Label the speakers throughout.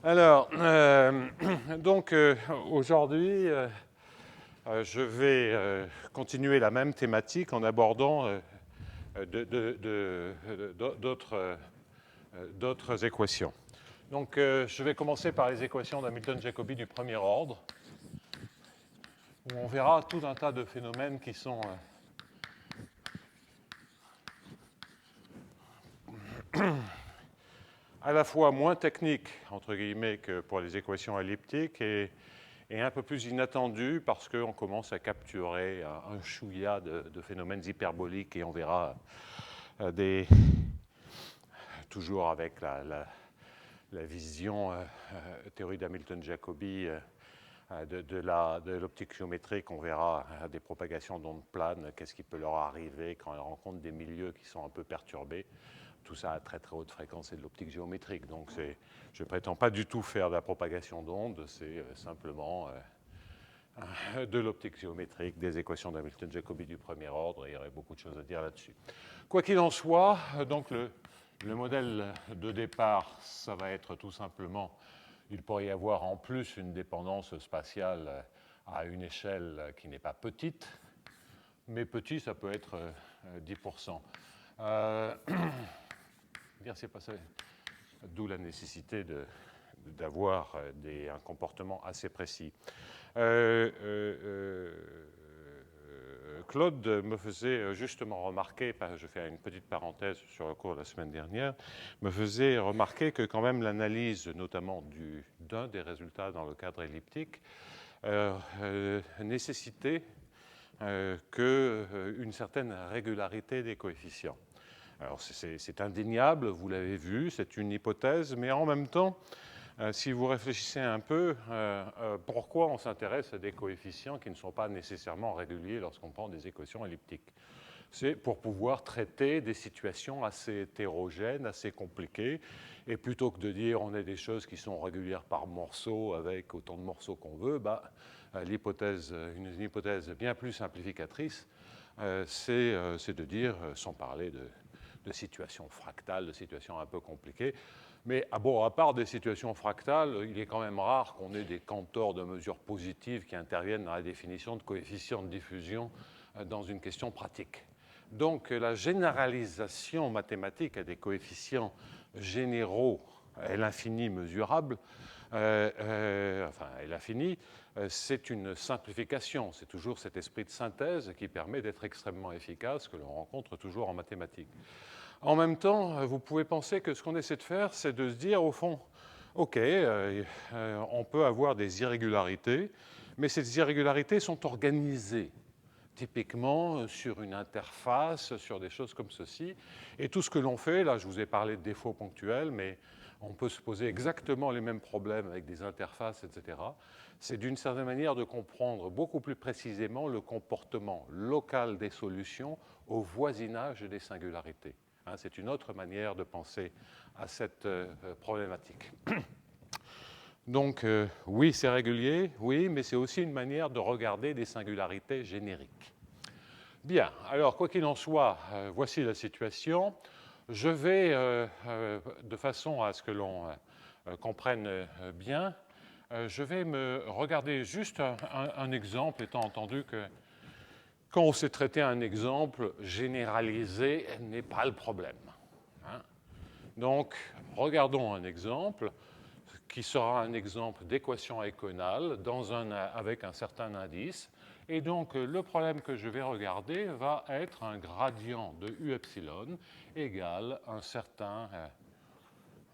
Speaker 1: Alors, donc aujourd'hui, je vais continuer la même thématique en abordant d'autres équations. Donc, je vais commencer par les équations d'Hamilton-Jacobi du premier ordre, où on verra tout un tas de phénomènes qui sont à la fois moins techniques, entre guillemets, que pour les équations elliptiques et un peu plus inattendus parce qu'on commence à capturer un chouïa de phénomènes hyperboliques et on verra toujours avec la vision théorie d'Hamilton-Jacobi de l'optique géométrique, on verra des propagations d'ondes planes, qu'est-ce qui peut leur arriver quand elles rencontrent des milieux qui sont un peu perturbés. Tout ça à très très haute fréquence et de l'optique géométrique. Donc je ne prétends pas du tout faire de la propagation d'ondes, c'est simplement de l'optique géométrique, des équations d'Hamilton-Jacobi du premier ordre, et il y aurait beaucoup de choses à dire là-dessus. Quoi qu'il en soit, donc le modèle de départ, ça va être tout simplement, il pourrait y avoir en plus une dépendance spatiale à une échelle qui n'est pas petite, mais petit, ça peut être 10%. C'est pas ça. D'où la nécessité d'avoir un comportement assez précis. Claude me faisait justement remarquer, je fais une petite parenthèse sur le cours de la semaine dernière, me faisait remarquer que quand même l'analyse, notamment d'un des résultats dans le cadre elliptique, nécessitait une certaine régularité des coefficients. Alors c'est indéniable, vous l'avez vu, c'est une hypothèse, mais en même temps, si vous réfléchissez un peu, pourquoi on s'intéresse à des coefficients qui ne sont pas nécessairement réguliers lorsqu'on prend des équations elliptiques? C'est pour pouvoir traiter des situations assez hétérogènes, assez compliquées, et plutôt que de dire on a des choses qui sont régulières par morceaux avec autant de morceaux qu'on veut, une hypothèse bien plus simplificatrice, c'est de dire, sans parler de situations fractales, de situations un peu compliquées. Mais à part des situations fractales, il est quand même rare qu'on ait des cantors de mesures positives qui interviennent dans la définition de coefficients de diffusion dans une question pratique. Donc la généralisation mathématique à des coefficients généraux à l'infini mesurable, c'est une simplification. C'est toujours cet esprit de synthèse qui permet d'être extrêmement efficace, que l'on rencontre toujours en mathématiques. En même temps, vous pouvez penser que ce qu'on essaie de faire, c'est de se dire, au fond, OK, on peut avoir des irrégularités, mais ces irrégularités sont organisées, typiquement sur une interface, sur des choses comme ceci. Et tout ce que l'on fait, là, je vous ai parlé de défauts ponctuels, mais on peut se poser exactement les mêmes problèmes avec des interfaces, etc. C'est d'une certaine manière de comprendre beaucoup plus précisément le comportement local des solutions au voisinage des singularités. C'est une autre manière de penser à cette problématique. Donc, oui, c'est régulier, oui, mais c'est aussi une manière de regarder des singularités génériques. Bien, alors, quoi qu'il en soit, voici la situation. Je vais, de façon à ce que l'on comprenne bien, je vais me regarder juste un exemple, étant entendu que quand on sait traiter un exemple, généralisé n'est pas le problème. Donc, regardons un exemple qui sera un exemple d'équation éconale avec un certain indice. Et donc, le problème que je vais regarder va être un gradient de u epsilon égale un certain,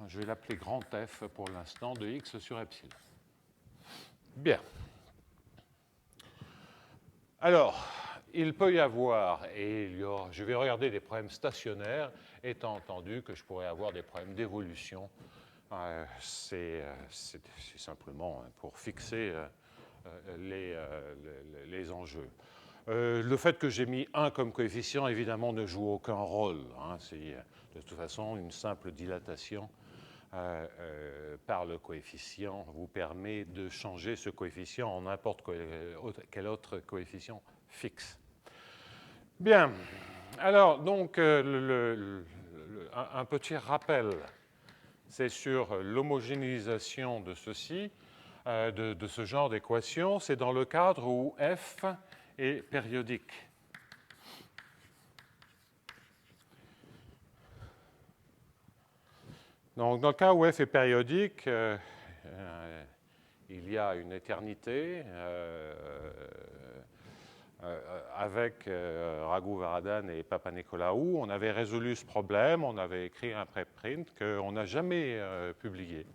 Speaker 1: je vais l'appeler grand F pour l'instant, de x sur epsilon. Bien. Alors, il peut y avoir, je vais regarder des problèmes stationnaires, étant entendu que je pourrais avoir des problèmes d'évolution. C'est simplement pour fixer les enjeux. Le fait que j'ai mis 1 comme coefficient, évidemment, ne joue aucun rôle. C'est de toute façon une simple dilatation par le coefficient vous permet de changer ce coefficient en n'importe quel autre coefficient fixe. Bien, alors donc un petit rappel c'est sur l'homogénéisation de ceci, de ce genre d'équation. C'est dans le cadre où f est périodique. Donc, dans le cas où f est périodique, il y a une éternité avec Raghuvaradhan et Papanicolaou. On avait résolu ce problème, on avait écrit un préprint qu'on n'a jamais publié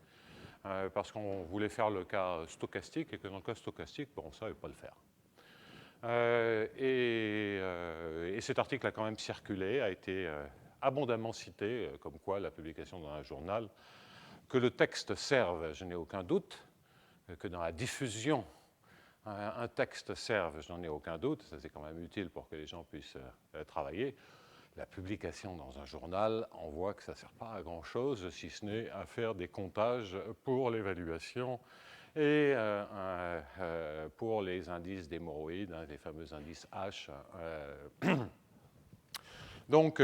Speaker 1: parce qu'on voulait faire le cas stochastique et que dans le cas stochastique, bon, on ne savait pas le faire. Et cet article a quand même circulé, a été abondamment cité, comme quoi la publication dans un journal, que le texte serve, je n'ai aucun doute, que dans la diffusion, un texte serve, je n'en ai aucun doute, ça c'est quand même utile pour que les gens puissent travailler. La publication dans un journal, on voit que ça ne sert pas à grand-chose, si ce n'est à faire des comptages pour l'évaluation et pour les indices d'hémorroïdes, hein, les fameux indices H. Donc,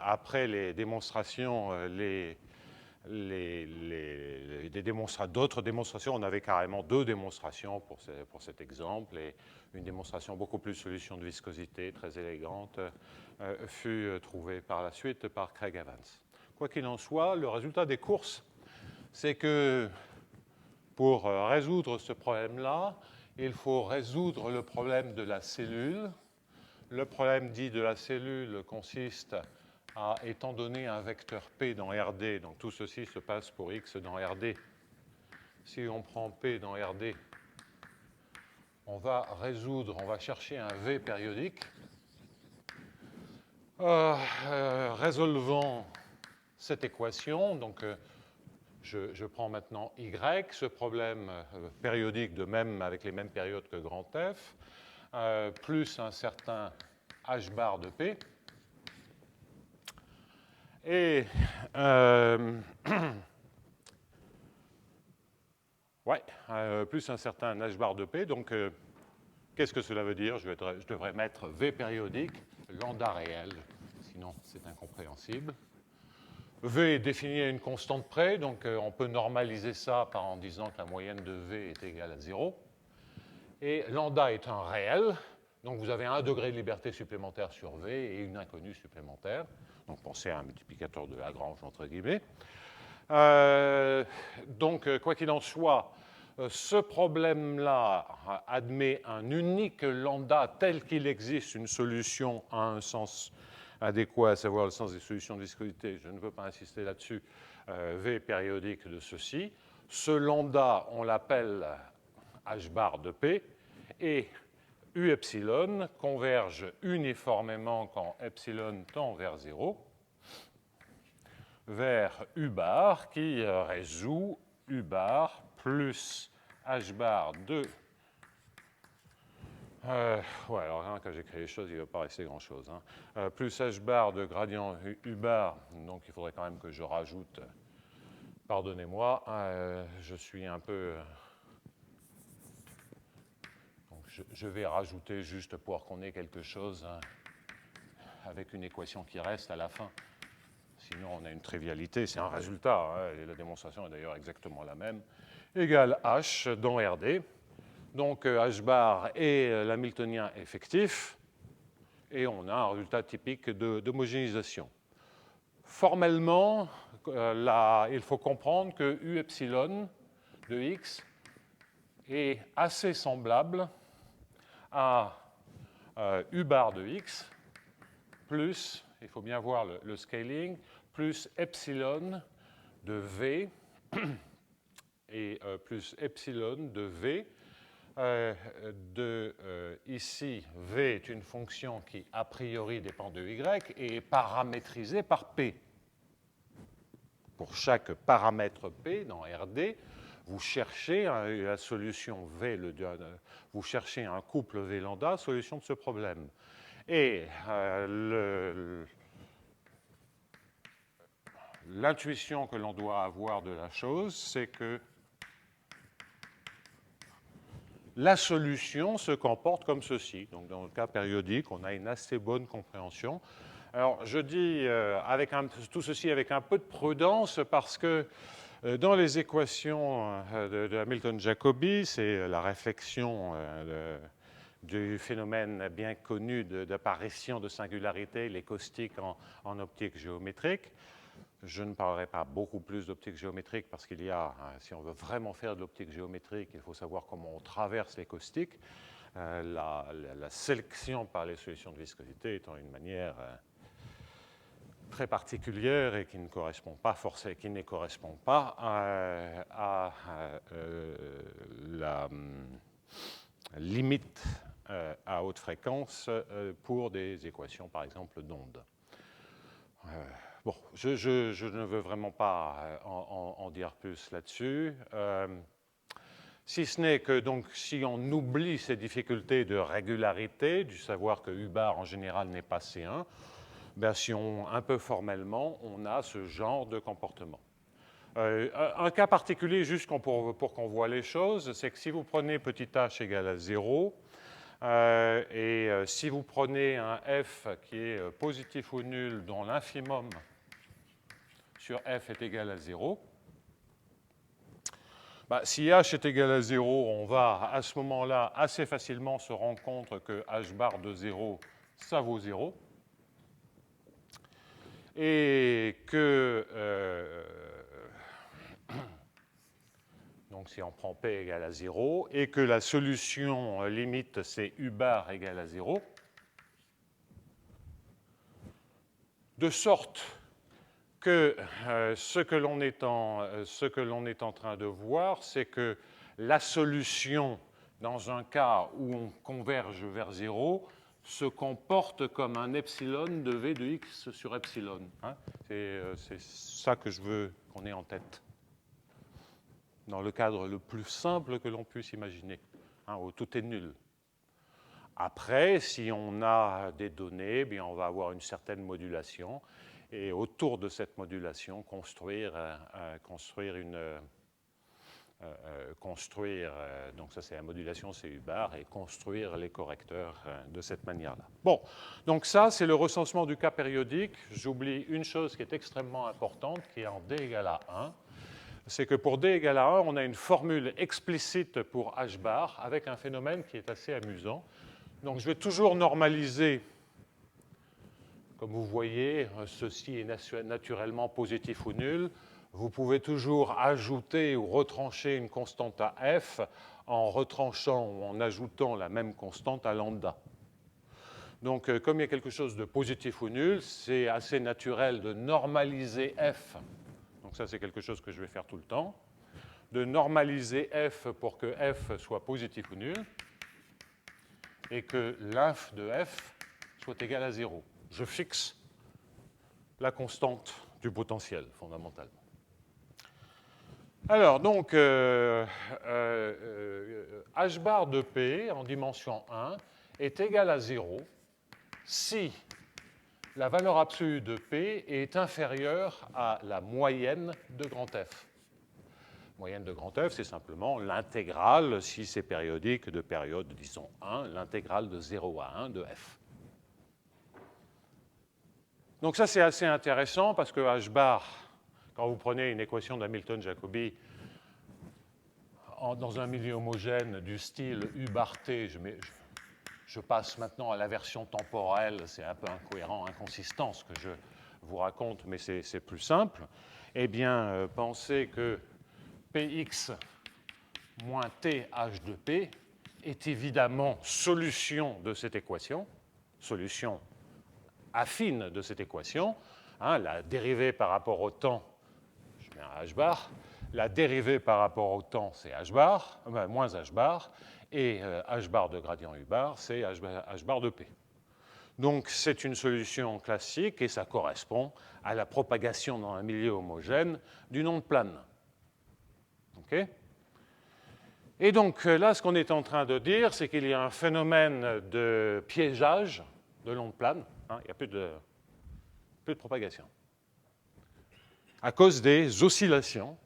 Speaker 1: après les démonstrations, d'autres démonstrations, on avait carrément 2 démonstrations pour cet exemple, et une démonstration beaucoup plus solution de viscosité, très élégante, fut trouvée par la suite par Craig Evans. Quoi qu'il en soit, le résultat des courses, c'est que pour résoudre ce problème-là, il faut résoudre le problème de la cellule. Le problème dit de la cellule consiste à, étant donné un vecteur P dans RD, donc tout ceci se passe pour X dans RD, si on prend P dans RD, on va chercher un V périodique. Résolvant cette équation, donc je prends maintenant Y, ce problème périodique de même avec les mêmes périodes que grand F, plus un certain H bar de P. Et plus un certain H bar de P. Donc, qu'est-ce que cela veut dire? Je devrais mettre V périodique, lambda réel, sinon c'est incompréhensible. V est défini à une constante près, donc on peut normaliser ça en disant que la moyenne de V est égale à 0. Et lambda est un réel, donc vous avez un degré de liberté supplémentaire sur V et une inconnue supplémentaire. Donc pensez à un multiplicateur de Lagrange, entre guillemets. Donc, quoi qu'il en soit, ce problème-là admet un unique lambda tel qu'il existe une solution à un sens adéquat, à savoir le sens des solutions de viscosité. Je ne veux pas insister là-dessus. V périodique de ceci. Ce lambda, on l'appelle H bar de P, et U epsilon converge uniformément quand epsilon tend vers 0 vers U bar qui résout U bar plus H bar de... alors hein, quand j'écris les choses, il ne va pas rester grand-chose. Hein. Plus H bar de gradient U bar, donc il faudrait quand même que je rajoute... Pardonnez-moi, je suis un peu... Donc je vais rajouter juste pour qu'on ait quelque chose hein, avec une équation qui reste à la fin. Sinon, on a une trivialité, c'est un résultat, hein, et la démonstration est d'ailleurs exactement la même, égale H dans RD. Donc, H bar est l'hamiltonien effectif, et on a un résultat typique d'homogénéisation. Formellement, il faut comprendre que U epsilon de X est assez semblable à U bar de X plus, il faut bien voir le scaling, plus epsilon de V et plus epsilon de V. Ici, V est une fonction qui a priori dépend de Y et est paramétrisée par P. Pour chaque paramètre P dans RD, vous cherchez la solution V, vous cherchez un couple V lambda, solution de ce problème. Et l'intuition que l'on doit avoir de la chose, c'est que la solution se comporte comme ceci. Donc, dans le cas périodique, on a une assez bonne compréhension. Alors, je dis tout ceci avec un peu de prudence parce que dans les équations de Hamilton-Jacobi, c'est la réflexion du phénomène bien connu d'apparition de singularité, les caustiques en optique géométrique. Je ne parlerai pas beaucoup plus d'optique géométrique parce qu'il y a, si on veut vraiment faire de l'optique géométrique, il faut savoir comment on traverse les caustiques. La sélection par les solutions de viscosité étant une manière très particulière et qui ne correspond pas forcément, qui ne correspond pas à la limite à haute fréquence pour des équations, par exemple, d'ondes. Bon, je ne veux vraiment pas en dire plus là-dessus. Si ce n'est que, donc, si on oublie ces difficultés de régularité, du savoir que U bar en général n'est pas C1, ben, si on, un peu formellement, on a ce genre de comportement. Un cas particulier, juste pour qu'on voit les choses, c'est que si vous prenez petit h égale à 0, si vous prenez un f qui est positif ou nul, dont l'infimum sur f est égal à 0, bah, si h est égal à 0, on va à ce moment-là assez facilement se rendre compte que h bar de 0, ça vaut 0. Et que, donc si on prend P égale à 0, et que la solution limite c'est U bar égale à 0, de sorte que ce que l'on est en train de voir, c'est que la solution, dans un cas où on converge vers 0, se comporte comme un epsilon de V de x sur epsilon. Hein, c'est ça que je veux qu'on ait en tête, dans le cadre le plus simple que l'on puisse imaginer, hein, où tout est nul. Après, si on a des données, bien on va avoir une certaine modulation, et autour de cette modulation, construire donc ça c'est la modulation CU bar, et construire les correcteurs de cette manière-là. Bon, donc ça c'est le recensement du cas périodique. J'oublie une chose qui est extrêmement importante, qui est en D égale à 1. C'est que pour D égale à 1, on a une formule explicite pour H bar avec un phénomène qui est assez amusant. Donc je vais toujours normaliser. Comme vous voyez, ceci est naturellement positif ou nul. Vous pouvez toujours ajouter ou retrancher une constante à f en retranchant ou en ajoutant la même constante à lambda. Donc, comme il y a quelque chose de positif ou nul, c'est assez naturel de normaliser f. Donc ça, c'est quelque chose que je vais faire tout le temps. De normaliser f pour que f soit positif ou nul et que l'inf de f soit égal à 0. Je fixe la constante du potentiel, fondamentalement. Alors, donc, h bar de P en dimension 1 est égal à 0 si la valeur absolue de P est inférieure à la moyenne de grand F. Moyenne de grand F, c'est simplement l'intégrale, si c'est périodique, de période, disons 1, l'intégrale de 0 à 1 de F. Donc ça, c'est assez intéressant parce que H bar, quand vous prenez une équation d'Hamilton-Jacobi dans un milieu homogène du style U bar T, je passe maintenant à la version temporelle, c'est un peu incohérent, inconsistant ce que je vous raconte, mais c'est plus simple. Eh bien, pensez que Px moins TH de P est évidemment solution de cette équation, solution affine de cette équation, hein, la dérivée par rapport au temps, je mets un h bar, la dérivée par rapport au temps, c'est h bar, moins h bar, et h bar de gradient u bar, c'est h bar de p. Donc c'est une solution classique et ça correspond à la propagation dans un milieu homogène d'une onde plane. Okay ? Et donc là, ce qu'on est en train de dire, c'est qu'il y a un phénomène de piégeage de l'onde plane. Hein, il n'y a plus de propagation. À cause des oscillations.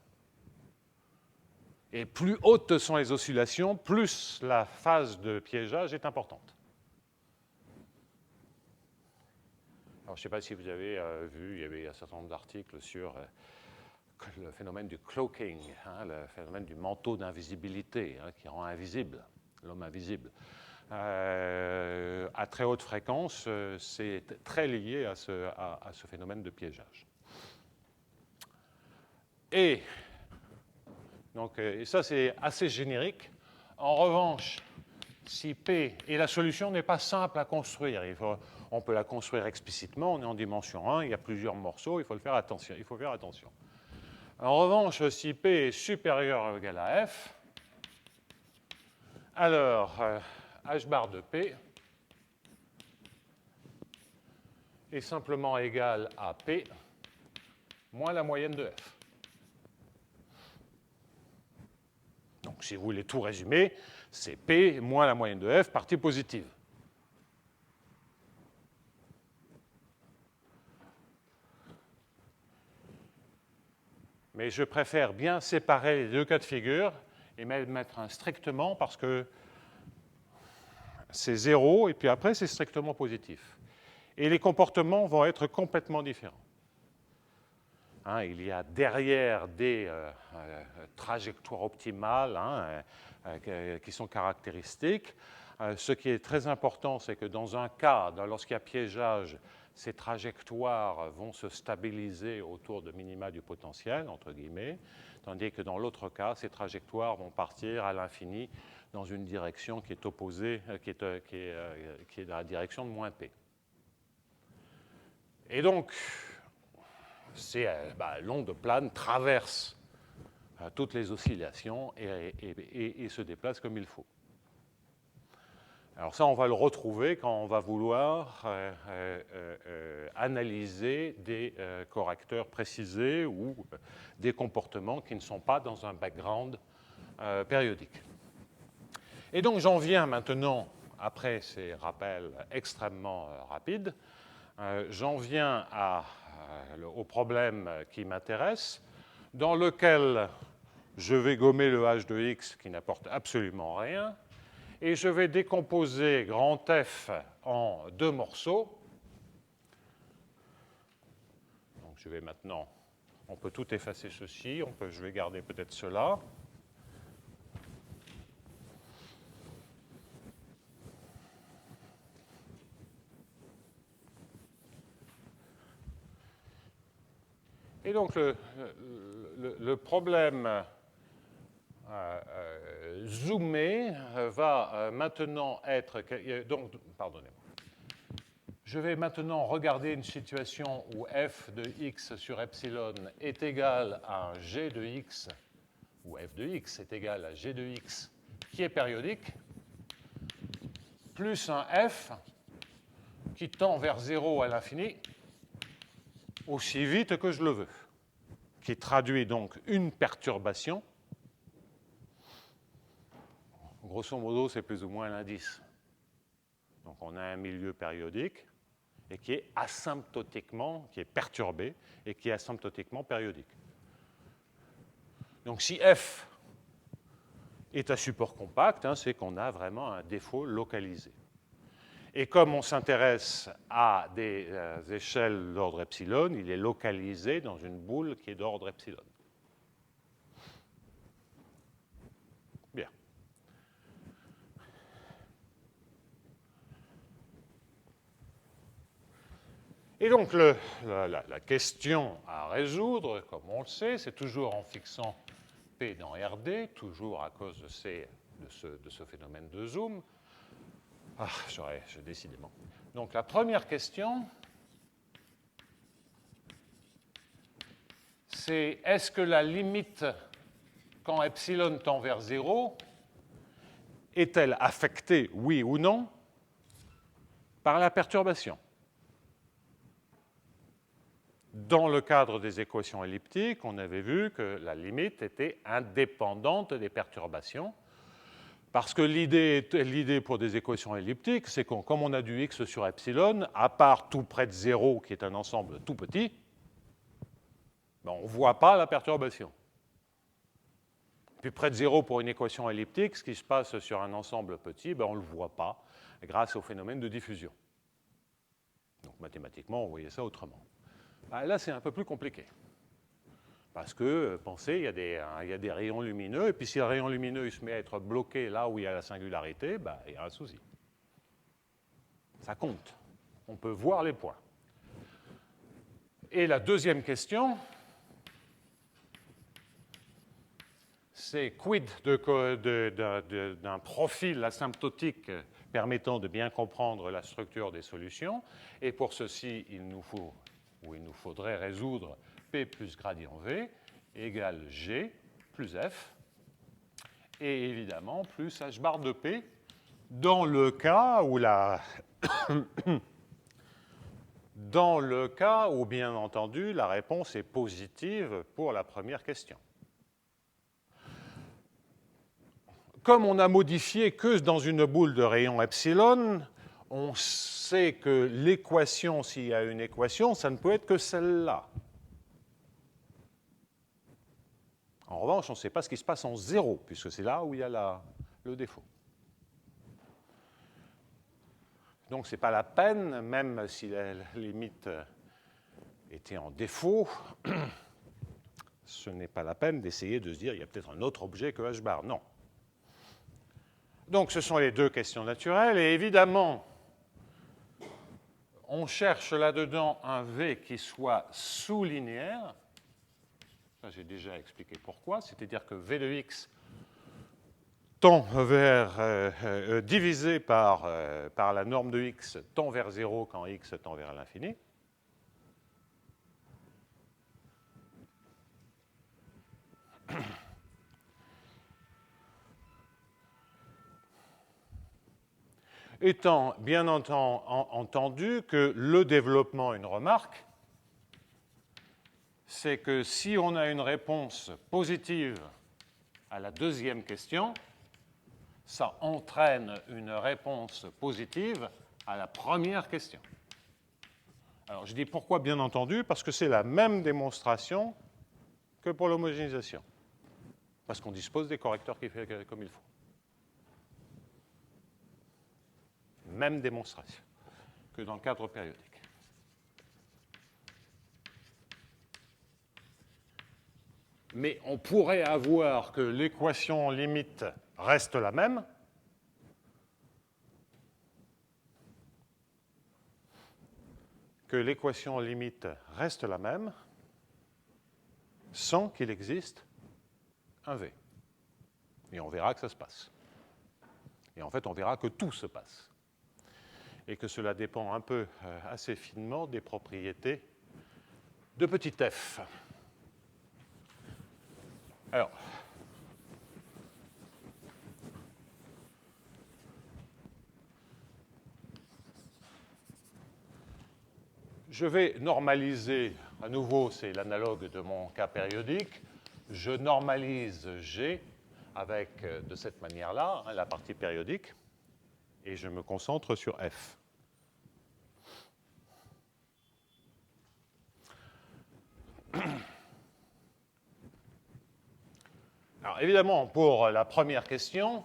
Speaker 1: Et plus hautes sont les oscillations, plus la phase de piégeage est importante. Alors, je ne sais pas si vous avez vu, il y avait un certain nombre d'articles sur le phénomène du cloaking, hein, le phénomène du manteau d'invisibilité, hein, qui rend invisible, l'homme invisible. À très haute fréquence, c'est très lié à ce phénomène de piégeage. Et ça, c'est assez générique. En revanche, si P, et la solution n'est pas simple à construire, on peut la construire explicitement, on est en dimension 1, il y a plusieurs morceaux, il faut faire attention. En revanche, si P est supérieur ou égal à F, alors H bar de P est simplement égal à P moins la moyenne de F. Donc, si vous voulez tout résumer, c'est P moins la moyenne de F, partie positive. Mais je préfère bien séparer les deux cas de figure et mettre un strictement parce que c'est 0 et puis après c'est strictement positif. Et les comportements vont être complètement différents. Hein, il y a derrière des trajectoires optimales qui sont caractéristiques. Ce qui est très important, c'est que dans un cas, lorsqu'il y a piégeage, ces trajectoires vont se stabiliser autour de minima du potentiel, entre guillemets, tandis que dans l'autre cas, ces trajectoires vont partir à l'infini dans une direction qui est opposée, qui est dans la direction de moins P. Et donc, l'onde plane traverse toutes les oscillations et se déplace comme il faut. Alors ça, on va le retrouver quand on va vouloir analyser des correcteurs précisés ou des comportements qui ne sont pas dans un background périodique. Et donc j'en viens maintenant, après ces rappels extrêmement rapides, j'en viens au problème qui m'intéresse, dans lequel je vais gommer le h de x qui n'apporte absolument rien, et je vais décomposer grand F en deux morceaux. Donc je vais maintenant, on peut tout effacer ceci, je vais garder peut-être cela. Et donc le problème zoomé va maintenant être... Donc, pardonnez-moi. Je vais maintenant regarder une situation où f de x sur epsilon est égal à un g de x, où f de x est égal à g de x, qui est périodique, plus un f qui tend vers 0 à l'infini, aussi vite que je le veux, qui traduit donc une perturbation. Grosso modo, c'est plus ou moins l'indice. Donc on a un milieu périodique et qui est asymptotiquement, qui est perturbé et qui est asymptotiquement périodique. Donc si F est un support compact, c'est qu'on a vraiment un défaut localisé. Et comme on s'intéresse à des échelles d'ordre epsilon, il est localisé dans une boule qui est d'ordre epsilon. Bien. Et donc, la question à résoudre, comme on le sait, c'est toujours en fixant P dans RD, toujours à cause de ce phénomène de zoom. Ah, décidément. Donc, la première question, c'est est-ce que la limite quand epsilon tend vers 0 est-elle affectée, oui ou non, par la perturbation? Dans le cadre des équations elliptiques, on avait vu que la limite était indépendante des perturbations, parce que l'idée pour des équations elliptiques, c'est que comme on a du x sur epsilon, à part tout près de 0, qui est un ensemble tout petit, on ne voit pas la perturbation. Puis près de 0 pour une équation elliptique, ce qui se passe sur un ensemble petit, on ne le voit pas grâce au phénomène de diffusion. Donc Donc mathématiquement, on voyait ça autrement. Là, c'est un peu plus compliqué. Parce que, pensez, il y a des rayons lumineux, et puis si le rayon lumineux il se met à être bloqué là où il y a la singularité, il y a un souci. Ça compte. On peut voir les points. Et la deuxième question, c'est quid d'un profil asymptotique permettant de bien comprendre la structure des solutions. Et pour ceci, il nous faudrait résoudre P plus gradient V égale G plus F, et évidemment plus H bar de P, dans le cas où bien entendu, la réponse est positive pour la première question. Comme on n'a modifié que dans une boule de rayon epsilon, on sait que l'équation, s'il y a une équation, ça ne peut être que celle-là. En revanche, on ne sait pas ce qui se passe en 0, puisque c'est là où il y a le défaut. Donc, ce n'est pas la peine, même si la limite était en défaut, ce n'est pas la peine d'essayer de se dire qu'il y a peut-être un autre objet que H bar. Non. Donc, ce sont les deux questions naturelles, et évidemment, on cherche là-dedans un V qui soit sous-linéaire. Ça, j'ai déjà expliqué pourquoi, c'est-à-dire que V de x tend vers, divisé par la norme de x tend vers 0 quand x tend vers l'infini. Étant bien entendu que le développement, une remarque, c'est que si on a une réponse positive à la deuxième question, ça entraîne une réponse positive à la première question. Alors, je dis pourquoi bien entendu, parce que c'est la même démonstration que pour l'homogénéisation, parce qu'on dispose des correcteurs qui font comme il faut. Même démonstration que dans le cadre périodique. Mais on pourrait avoir que l'équation limite reste la même, sans qu'il existe un V. Et on verra que ça se passe. Et en fait, on verra que tout se passe. Et que cela dépend un peu, assez finement, des propriétés de petit f. Alors, je vais normaliser, à nouveau, c'est l'analogue de mon cas périodique, je normalise G avec, de cette manière-là, la partie périodique, et je me concentre sur F. Alors, évidemment, pour la première question,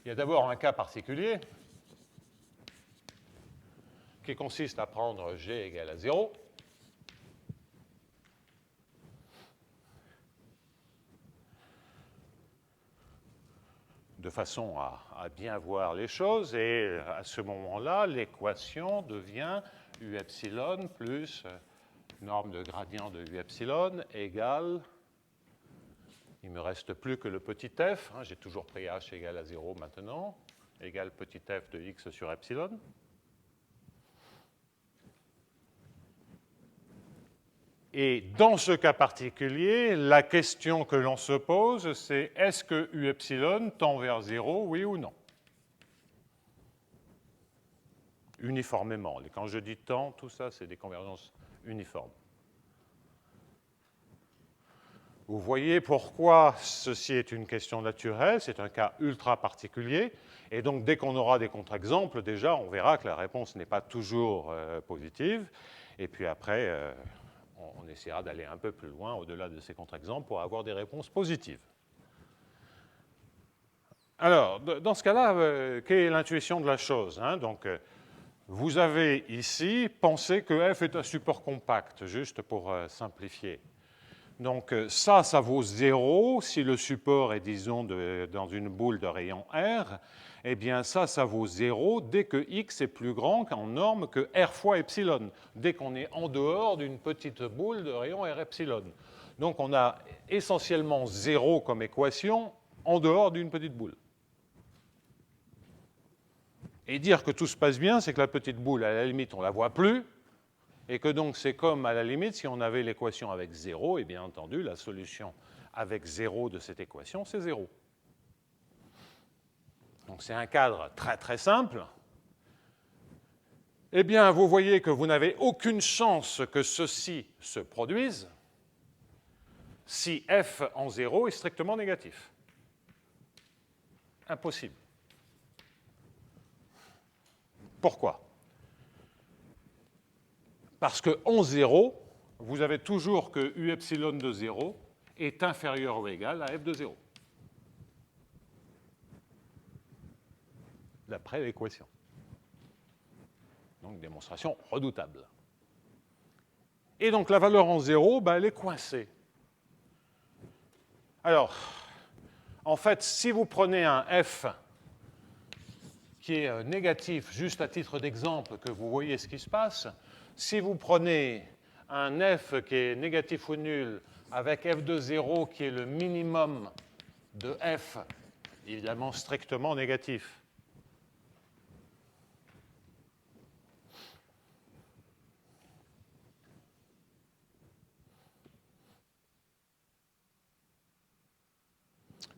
Speaker 1: il y a d'abord un cas particulier qui consiste à prendre G égale à 0. De façon à bien voir les choses, et à ce moment-là, l'équation devient U epsilon plus norme de gradient de U epsilon égale, il ne me reste plus que le petit f, j'ai toujours pris h égale à 0 maintenant, égale petit f de x sur epsilon. Et dans ce cas particulier, la question que l'on se pose, c'est est-ce que U epsilon tend vers 0, oui ou non? Uniformément. Et quand je dis tend, tout ça, c'est des convergences uniformes. Vous voyez pourquoi ceci est une question naturelle, c'est un cas ultra particulier, et donc dès qu'on aura des contre-exemples, déjà, on verra que la réponse n'est pas toujours positive, et puis après, on essaiera d'aller un peu plus loin, au-delà de ces contre-exemples, pour avoir des réponses positives. Alors, dans ce cas-là, quelle est l'intuition de la chose, Donc, vous avez ici pensé que F est un support compact, juste pour simplifier. Donc ça vaut 0 si le support est, disons, dans une boule de rayon R. Eh bien ça vaut 0 dès que x est plus grand en norme que R fois epsilon, dès qu'on est en dehors d'une petite boule de rayon R epsilon. Donc on a essentiellement 0 comme équation en dehors d'une petite boule. Et dire que tout se passe bien, c'est que la petite boule, à la limite, on ne la voit plus, et que donc c'est comme, à la limite, si on avait l'équation avec 0, et bien entendu, la solution avec 0 de cette équation, c'est 0. Donc c'est un cadre très très simple. Eh bien, vous voyez que vous n'avez aucune chance que ceci se produise si f en 0 est strictement négatif. Impossible. Pourquoi? Parce qu'en 0, vous avez toujours que u epsilon de 0 est inférieur ou égal à f de 0. D'après l'équation. Donc, démonstration redoutable. Et donc, la valeur en 0, elle est coincée. Alors, en fait, si vous prenez un f qui est négatif, juste à titre d'exemple, que vous voyez ce qui se passe, si vous prenez un f qui est négatif ou nul avec f de 0 qui est le minimum de f, évidemment strictement négatif,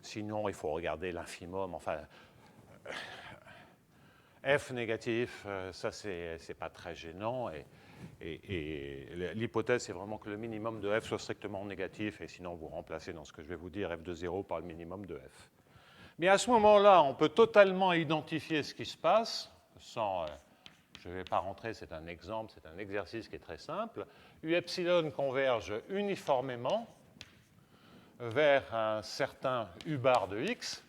Speaker 1: sinon, il faut regarder l'infimum. Enfin, F négatif, ça, c'est pas très gênant. Et l'hypothèse, c'est vraiment que le minimum de F soit strictement négatif. Et sinon, vous remplacez dans ce que je vais vous dire F de 0 par le minimum de F. Mais à ce moment-là, on peut totalement identifier ce qui se passe sans... je ne vais pas rentrer, c'est un exemple, c'est un exercice qui est très simple. U epsilon converge uniformément vers un certain U bar de X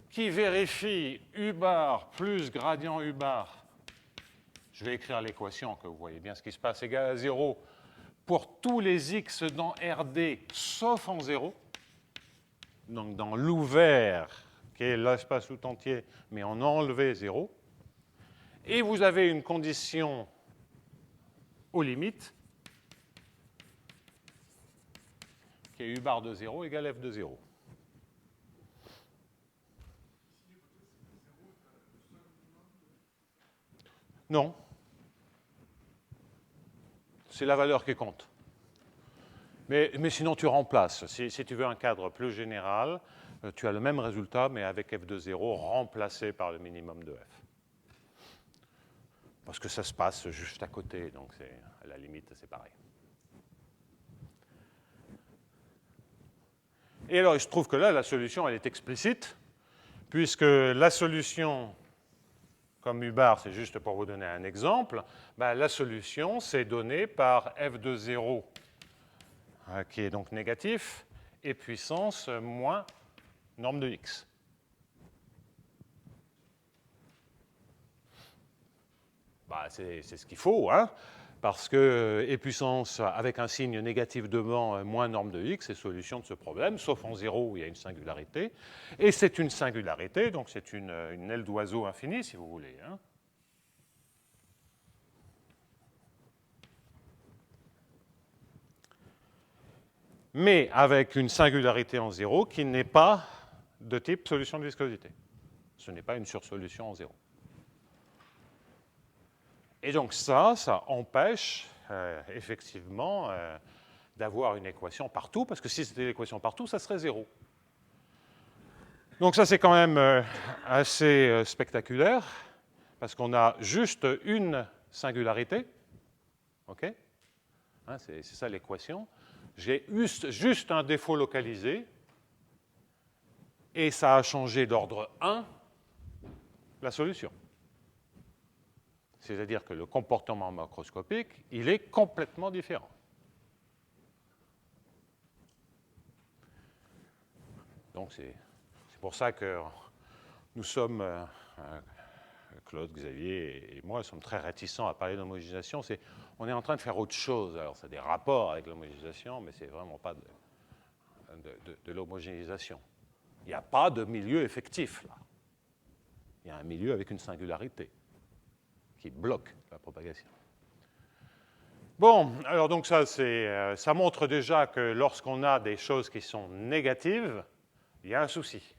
Speaker 1: qui vérifie U bar plus gradient U bar. Je vais écrire l'équation que vous voyez bien ce qui se passe, égal à 0 pour tous les X dans RD sauf en 0. Donc dans l'ouvert, qui est l'espace tout entier, mais en enlevé 0. Et vous avez une condition aux limites qui est U bar de 0 égale F de 0. Non. C'est la valeur qui compte. Mais sinon, tu remplaces. Si tu veux un cadre plus général, tu as le même résultat, mais avec F de 0 remplacé par le minimum de F. Parce que ça se passe juste à côté, donc à la limite, c'est pareil. Et alors, il se trouve que là, la solution, elle est explicite, puisque la solution, comme U bar, c'est juste pour vous donner un exemple, la solution, c'est donnée par F de 0, qui est donc négatif, et puissance moins norme de X. C'est ce qu'il faut, hein, parce que et puissance avec un signe négatif devant moins norme de X, c'est solution de ce problème, sauf en 0 où il y a une singularité. Et c'est une singularité, donc c'est une aile d'oiseau infinie, si vous voulez. Hein. Mais avec une singularité en 0 qui n'est pas de type solution de viscosité. Ce n'est pas une sursolution en 0. Et donc ça empêche effectivement d'avoir une équation partout, parce que si c'était l'équation partout, ça serait 0. Donc ça, c'est quand même assez spectaculaire, parce qu'on a juste une singularité. OK, hein, c'est ça l'équation. J'ai juste un défaut localisé, et ça a changé d'ordre 1 la solution. C'est-à-dire que le comportement macroscopique, il est complètement différent. Donc c'est pour ça que nous sommes, Claude, Xavier et moi, sommes très réticents à parler d'homogénéisation. On est en train de faire autre chose. Alors, ça a des rapports avec l'homogénéisation, mais ce n'est vraiment pas de l'homogénéisation. Il n'y a pas de milieu effectif, là. Il y a un milieu avec une singularité qui bloque la propagation. Bon, alors donc ça montre déjà que lorsqu'on a des choses qui sont négatives, il y a un souci.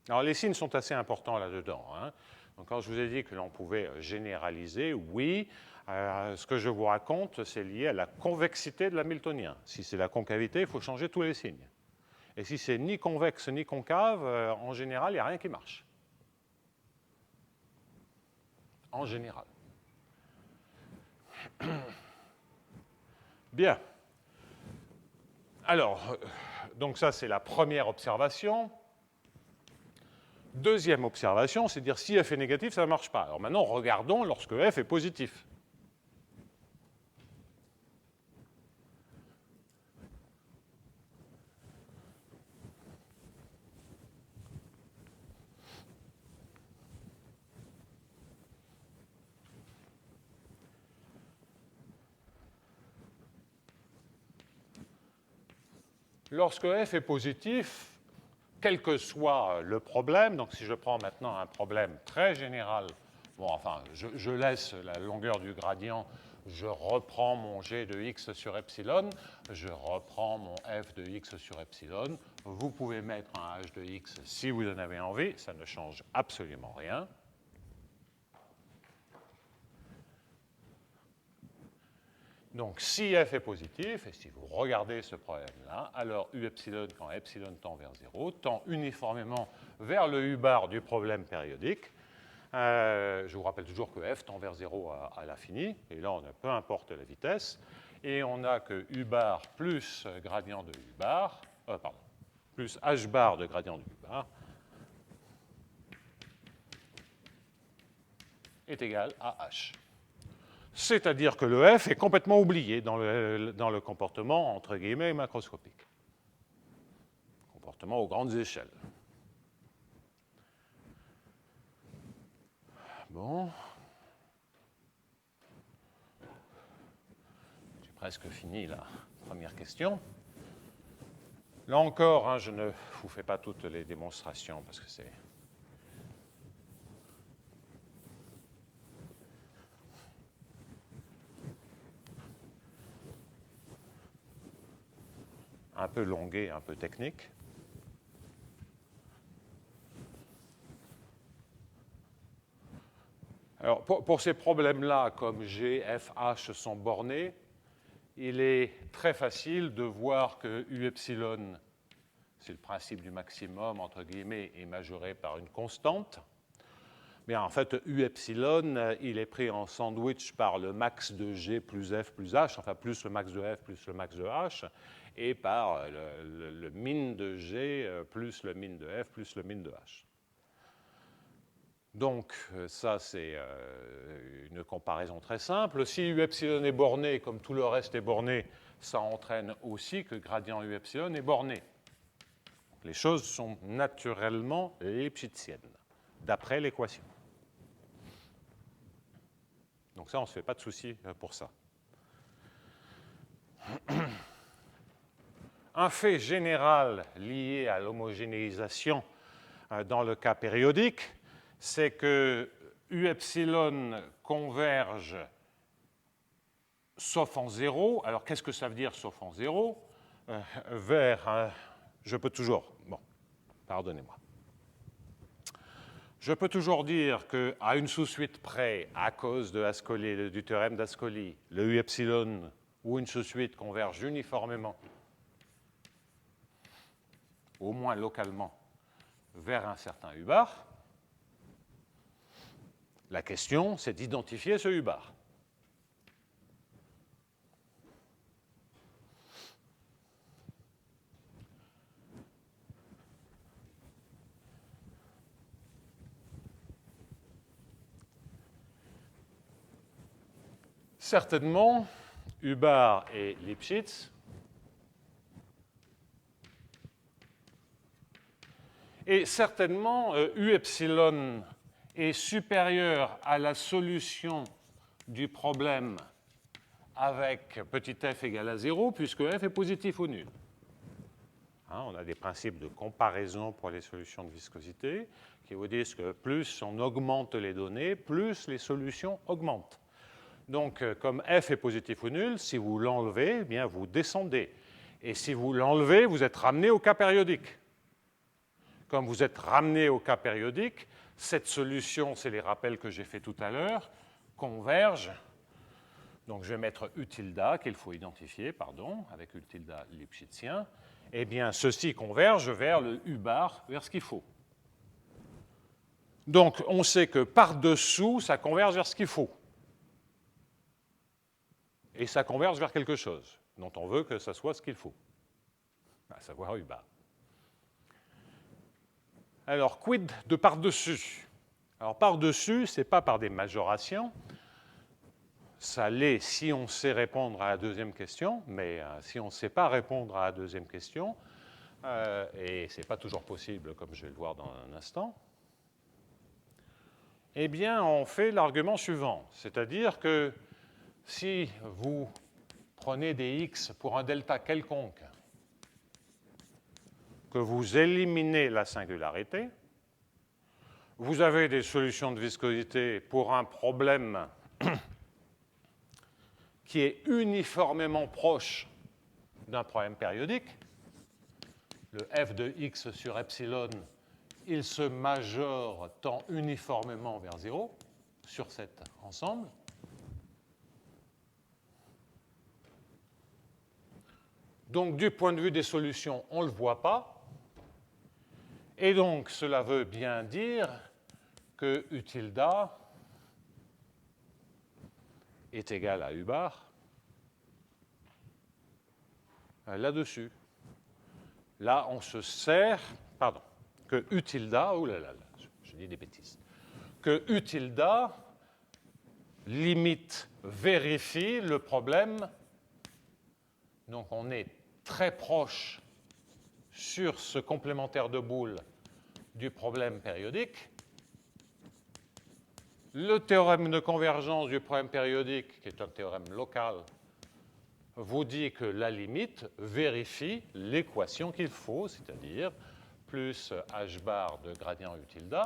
Speaker 1: Alors les signes sont assez importants là-dedans, hein. Donc quand je vous ai dit que l'on pouvait généraliser, oui, ce que je vous raconte, c'est lié à la convexité de l'hamiltonien. Si c'est la concavité, il faut changer tous les signes. Et si c'est ni convexe ni concave, en général, il n'y a rien qui marche. En général. Bien. Alors, donc ça, c'est la première observation. Deuxième observation, c'est de dire si f est négatif, ça ne marche pas. Alors maintenant, regardons lorsque f est positif. Lorsque f est positif, quel que soit le problème, donc si je prends maintenant un problème très général, bon, enfin, je laisse la longueur du gradient, je reprends mon g de x sur epsilon, je reprends mon f de x sur epsilon, vous pouvez mettre un h de x si vous en avez envie, ça ne change absolument rien. Donc, si f est positif, et si vous regardez ce problème-là, alors u epsilon, quand epsilon tend vers 0, tend uniformément vers le u bar du problème périodique. Je vous rappelle toujours que f tend vers 0 à l'infini, et là, on a peu importe la vitesse, et on a que u bar plus gradient de u bar, plus h bar de gradient de u bar est égal à h. C'est-à-dire que le f est complètement oublié dans le comportement, entre guillemets, macroscopique. Comportement aux grandes échelles. Bon. J'ai presque fini la première question. Là encore, hein, je ne vous fais pas toutes les démonstrations parce que c'est... un peu longué, un peu technique. Alors, pour ces problèmes-là, comme G, F, H sont bornés, il est très facile de voir que U epsilon, c'est le principe du maximum, entre guillemets, est majoré par une constante. Mais en fait, U epsilon, il est pris en sandwich par le max de G plus F plus H, enfin plus le max de F plus le max de H, et par le min de G plus le min de F plus le min de H. Donc, ça, c'est une comparaison très simple. Si U epsilon est borné, comme tout le reste est borné, ça entraîne aussi que gradient U epsilon est borné. Les choses sont naturellement lipschitziennes, d'après l'équation. Donc ça, on ne se fait pas de soucis pour ça. Un fait général lié à l'homogénéisation dans le cas périodique, c'est que U epsilon converge sauf en 0. Alors, qu'est-ce que ça veut dire sauf en 0 vers, je peux toujours, bon, pardonnez-moi. Je peux toujours dire qu'à une sous-suite près, à cause de Ascoli, du théorème d'Ascoli, le U epsilon ou une sous-suite converge uniformément, au moins localement, vers un certain U bar. La question, c'est d'identifier ce U bar. Certainement, U bar et Lipschitz Et certainement, U epsilon est supérieur à la solution du problème avec petit f égale à 0, puisque f est positif ou nul. Hein, on a des principes de comparaison pour les solutions de viscosité qui vous disent que plus on augmente les données, plus les solutions augmentent. Donc, comme f est positif ou nul, si vous l'enlevez, eh bien, vous descendez. Et si vous l'enlevez, vous êtes ramené au cas périodique. Comme vous êtes ramené au cas périodique, cette solution, c'est les rappels que j'ai fait tout à l'heure, converge. Donc, je vais mettre U tilde, qu'il faut identifier, pardon, avec U tilde lipschitzien. Eh bien, ceci converge vers le U bar, vers ce qu'il faut. Donc, on sait que par-dessous, ça converge vers ce qu'il faut. Et ça converge vers quelque chose dont on veut que ça soit ce qu'il faut, à savoir U bar. Alors, quid de par-dessus? Alors, par-dessus, ce n'est pas par des majorations. Ça l'est si on sait répondre à la deuxième question, mais si on ne sait pas répondre à la deuxième question, et ce n'est pas toujours possible, comme je vais le voir dans un instant, eh bien, on fait l'argument suivant. C'est-à-dire que si vous prenez des x pour un delta quelconque, que vous éliminez la singularité, vous avez des solutions de viscosité pour un problème qui est uniformément proche d'un problème périodique. Le f de x sur epsilon, il se majore tend uniformément vers 0 sur cet ensemble. Donc, du point de vue des solutions, on ne le voit pas. Et donc, cela veut bien dire que U tilde est égal à U bar là-dessus. Là, on se sert, pardon, que U tilde, oh là là, je dis des bêtises, que U tilde limite vérifie le problème. Donc, on est très proche sur ce complémentaire de Boole du problème périodique. Le théorème de convergence du problème périodique, qui est un théorème local, vous dit que la limite vérifie l'équation qu'il faut, c'est-à-dire plus h bar de gradient U tilde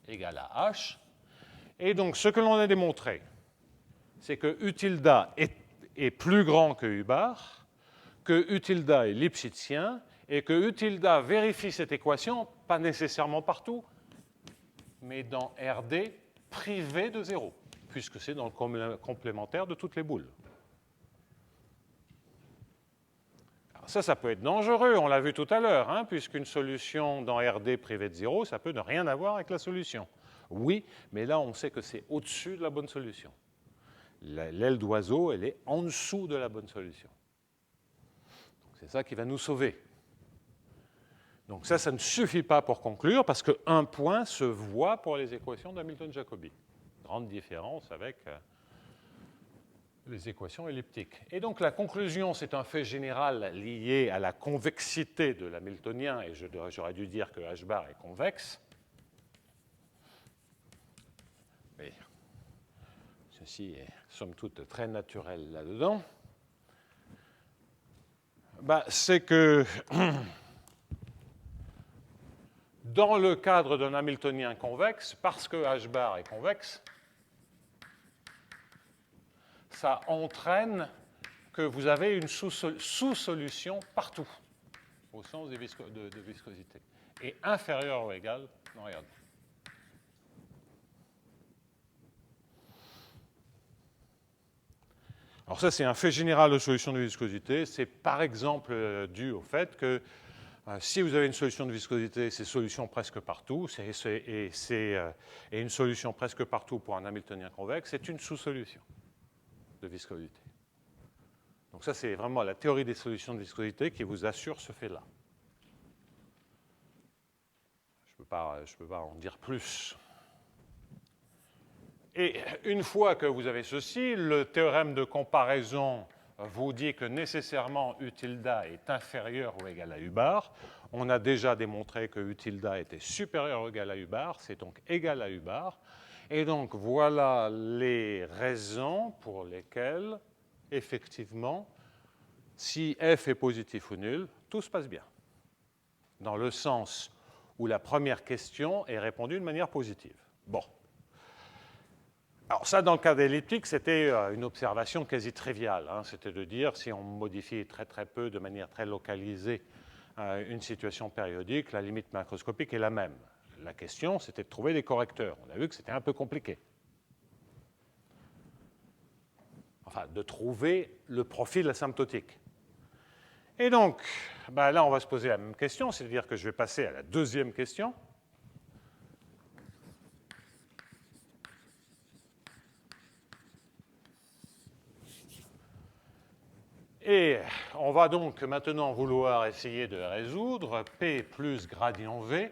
Speaker 1: égale à h. Et donc, ce que l'on a démontré, c'est que U tilde est plus grand que U bar, que U tilde est lipschitzien, et que U tilde vérifie cette équation, pas nécessairement partout, mais dans RD privé de 0, puisque c'est dans le complémentaire de toutes les boules. Alors ça peut être dangereux, on l'a vu tout à l'heure, hein, puisqu'une solution dans RD privé de 0, ça peut ne rien avoir avec la solution. Oui, mais là, on sait que c'est au-dessus de la bonne solution. L'aile d'oiseau, elle est en dessous de la bonne solution. C'est ça qui va nous sauver. Donc ça ne suffit pas pour conclure, parce qu'un point se voit pour les équations d'Hamilton-Jacobi. Grande différence avec les équations elliptiques. Et donc la conclusion, c'est un fait général lié à la convexité de l'hamiltonien, et j'aurais dû dire que h bar est convexe. Mais ceci est somme toute très naturel là-dedans. C'est que dans le cadre d'un hamiltonien convexe, parce que h bar est convexe, ça entraîne que vous avez une sous-solution partout, au sens de viscosité, et inférieure ou égale dans RD. Alors ça, c'est un fait général de solution de viscosité. C'est par exemple dû au fait que si vous avez une solution de viscosité, c'est solution presque partout, et une solution presque partout pour un hamiltonien convexe, c'est une sous-solution de viscosité. Donc ça, c'est vraiment la théorie des solutions de viscosité qui vous assure ce fait-là. Je ne peux pas en dire plus. Et une fois que vous avez ceci, le théorème de comparaison vous dit que nécessairement U tilde est inférieur ou égal à U bar. On a déjà démontré que U tilde était supérieur ou égal à U bar, c'est donc égal à U bar. Et donc voilà les raisons pour lesquelles, effectivement, si f est positif ou nul, tout se passe bien. Dans le sens où la première question est répondue de manière positive. Bon. Alors ça, dans le cas d'elliptique, c'était une observation quasi triviale. Hein. C'était de dire, si on modifie très très peu, de manière très localisée, une situation périodique, la limite macroscopique est la même. La question, c'était de trouver des correcteurs. On a vu que c'était un peu compliqué. Enfin, de trouver le profil asymptotique. Et donc, ben là, on va se poser la même question, c'est-à-dire que je vais passer à la deuxième question. Et on va donc maintenant vouloir essayer de résoudre P plus gradient V.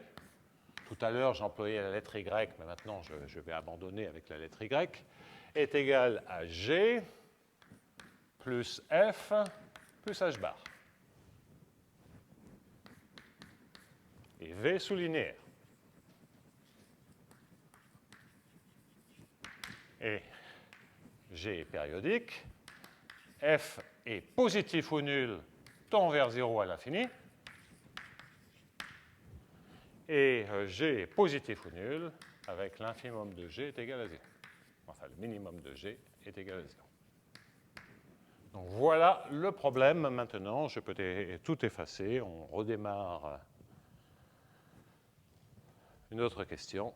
Speaker 1: Tout à l'heure, j'employais la lettre Y, mais maintenant, je vais abandonner avec la lettre Y, est égal à G plus F plus H bar. Et V sous-linéaire. Et G est périodique. F est positif ou nul, tend vers 0 à l'infini. Et G est positif ou nul, avec l'infimum de G est égal à 0. Enfin, le minimum de G est égal à 0. Donc voilà le problème. Maintenant, je peux tout effacer. On redémarre une autre question.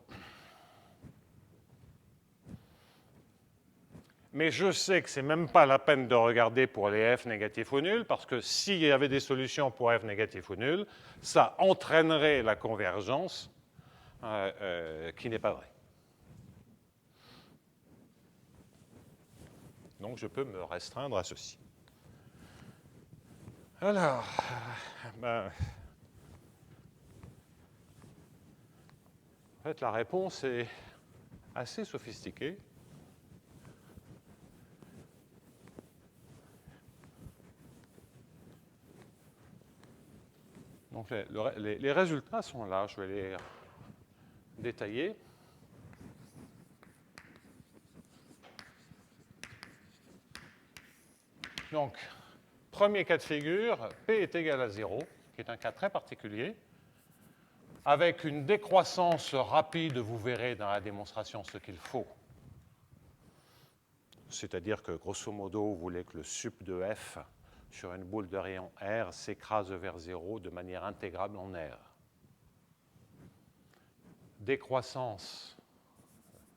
Speaker 1: Mais je sais que ce n'est même pas la peine de regarder pour les f négatifs ou nuls, parce que s'il y avait des solutions pour f négatifs ou nuls, ça entraînerait la convergence qui n'est pas vraie. Donc je peux me restreindre à ceci. Alors, en fait, la réponse est assez sophistiquée. Donc les résultats sont là, je vais les détailler. Donc, premier cas de figure, P est égal à 0, qui est un cas très particulier, avec une décroissance rapide, vous verrez dans la démonstration ce qu'il faut. C'est-à-dire que, grosso modo, vous voulez que le sup de F sur une boule de rayon R s'écrase vers 0 de manière intégrable en R. Décroissance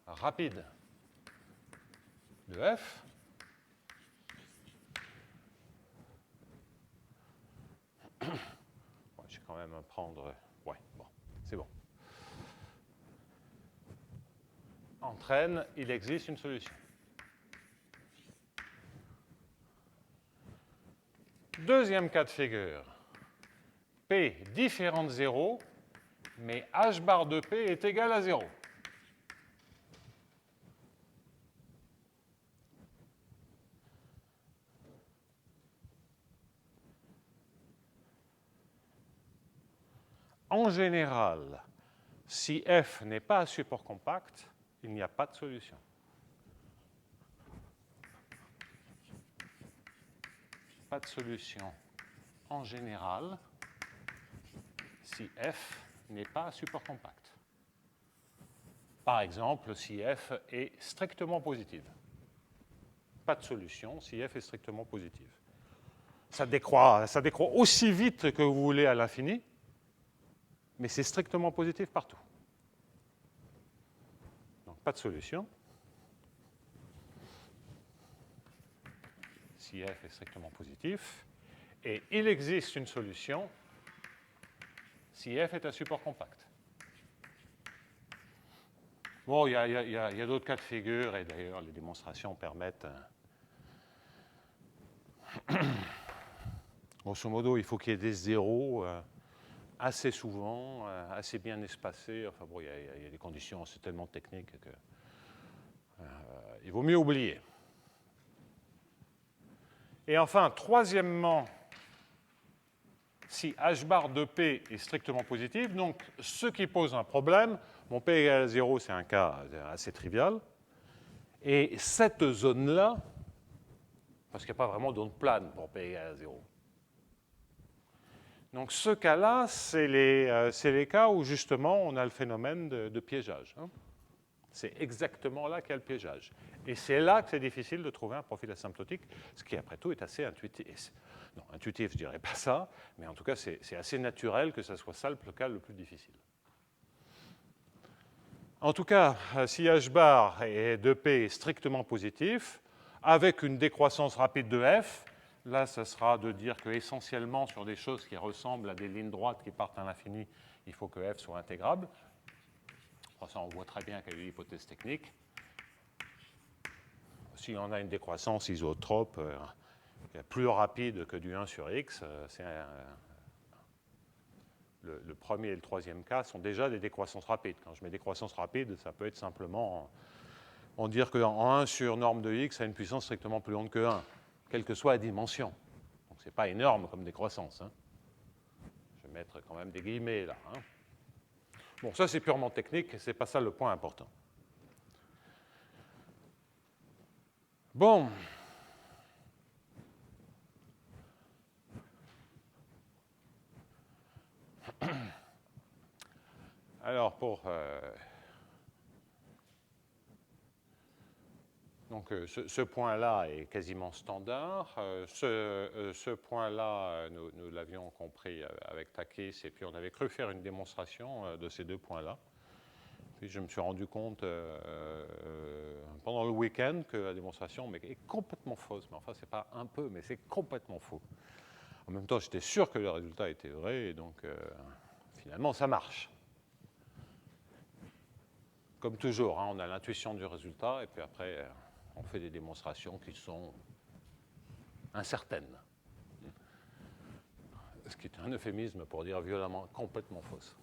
Speaker 1: rapide de F. Bon, je vais quand même prendre... Ouais, bon, c'est bon. Entraîne, il existe une solution. Deuxième cas de figure. P différent de 0, mais H bar de P est égal à 0. En général, si F n'est pas à support compact, il n'y a pas de solution. Pas de solution en général si F n'est pas à support compact. Par exemple, si F est strictement positive. Pas de solution si F est strictement positive. Ça décroît aussi vite que vous voulez à l'infini, mais c'est strictement positif partout. Donc pas de solution. Si F est strictement positif. Et il existe une solution si F est un support compact. Bon, il y a d'autres cas de figure, et d'ailleurs les démonstrations permettent... Grosso modo, il faut qu'il y ait des zéros assez souvent, assez bien espacés. Enfin bon, il y a des conditions, c'est tellement technique que il vaut mieux oublier. Et enfin, troisièmement, si h bar de P est strictement positif, donc ce qui pose un problème, bon, P égale à 0, c'est un cas assez trivial, et cette zone-là, parce qu'il n'y a pas vraiment d'onde plane pour P égale à 0. Donc ce cas-là, c'est les cas où justement on a le phénomène de piégeage. Hein. C'est exactement là qu'il y a le piégeage. Et c'est là que c'est difficile de trouver un profil asymptotique, ce qui après tout est assez intuitif. Non, intuitif, je ne dirais pas ça, mais en tout cas c'est assez naturel que ce soit ça le cas le plus difficile. En tout cas, si h bar de P est strictement positif, avec une décroissance rapide de f, là, ce sera de dire qu'essentiellement, sur des choses qui ressemblent à des lignes droites qui partent à l'infini, il faut que f soit intégrable. Ça, on voit très bien quelle est l'hypothèse technique. Si on a une décroissance isotrope plus rapide que du 1 sur x, le premier et le troisième cas sont déjà des décroissances rapides. Quand je mets décroissance rapide, ça peut être simplement en dire qu'en 1 sur norme de x a une puissance strictement plus grande que 1, quelle que soit la dimension. Donc ce n'est pas énorme comme décroissance. Hein. Je vais mettre quand même des guillemets là. Hein. Bon, ça c'est purement technique, ce n'est pas ça le point important. Bon. Alors, donc, ce point-là est quasiment standard. Ce point-là, nous l'avions compris avec Takis, et puis on avait cru faire une démonstration de ces deux points-là. Puis je me suis rendu compte pendant le week-end que la démonstration est complètement fausse. Mais enfin, c'est pas un peu, mais c'est complètement faux. En même temps, j'étais sûr que le résultat était vrai, et donc finalement, ça marche. Comme toujours, hein, on a l'intuition du résultat, et puis après, on fait des démonstrations qui sont incertaines. Ce qui est un euphémisme pour dire violemment, complètement fausse.